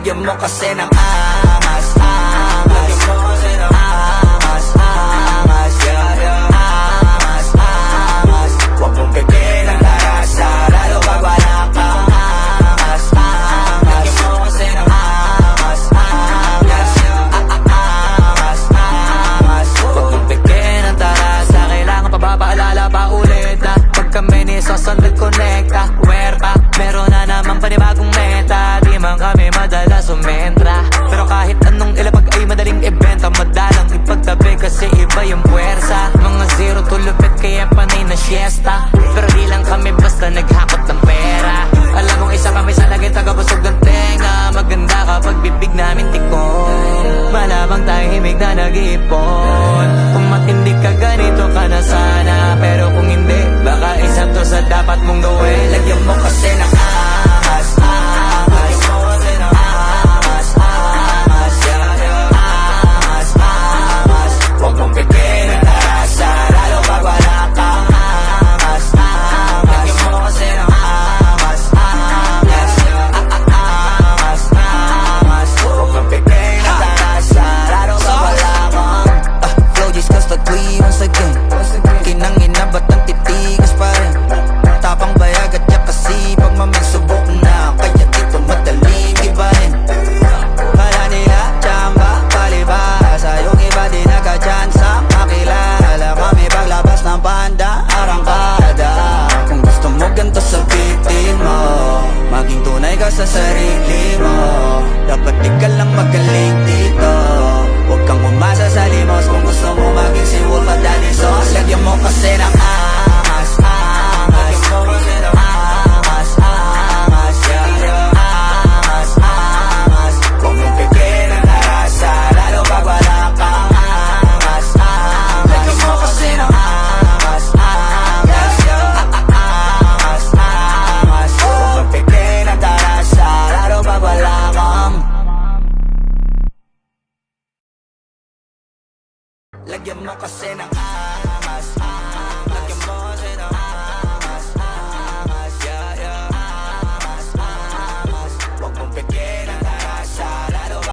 Lagyan mo kasi ng angas, angas. Lagyan mo kasi ng angas, angas, yeah, yeah. Angas, angas. Huwag mong bigyan ng larasa, lalo pag wala kang angas, angas. Lagyan mo kasi ng angas, angas, angas, angas. Huwag mong bigyan ng tarasa, kailangan pa ba paalala pa ulit na pag kami ni Soson nag-connecta, where pa, meron na naman panibagong meta. Di man kami madalas sumentra, pero kahit anong ilapag ay madaling ibenta. Madalang ipagtabi kasi iba yung puwersa. Mga zero to lupit kaya panay na siesta, pero di lang kami basta naghakot ng pera. Alam mong isa kami sa lagi tagabusog ng tenga. Maganda kapag bibig namin tikon, malamang tahimik na nag-iipon. Kung matindi ka ganito ka na sana, pero kung hindi baka isa to sa dapat mong gawin. Lagyan mo kasi ng angas, angas. Lagyan mo kasi ng angas, angas, yeah, yeah. Angas, angas. Huwag mong bigyan ng tarasa, lalo pag wala kang angas, angas. Lagyan mo kasi ng angas, angas, yeah. Angas, angas. Huwag mong bigyan ng tarasa, lalo pag wala kang Flow G's Custard once again. Kinangina ba't ang titigas pa rin? Tapang bayag at yakasi pag maming subok na, kaya dito madaling ibahin. Kala nila tsamba, palibasa, yung iba di nagka-chance makilala kami paglabas ng banda, arangkada. Kung gusto mo ganito sabitin mo, maging tunay ka sa sarili mo. Dapat di ka lang magaling dito, huwag kang umasa sa limos. Kung gusto mo maging si Wolf at Daddy Sauce, lagyan mo kasi ng angas, angas. Lagyan mo kasi ng angas, angas, yeah, yeah. Angas, angas. Huwag mong bigyan ng tarasa, lalo pag wala kang angas, angas. Lagyan mo kasi ng angas, angas, yeah. Angas, angas. Huwag mong bigyan ng tarasa, lalo pag wala kang. Lagyan mo kasi ng angas.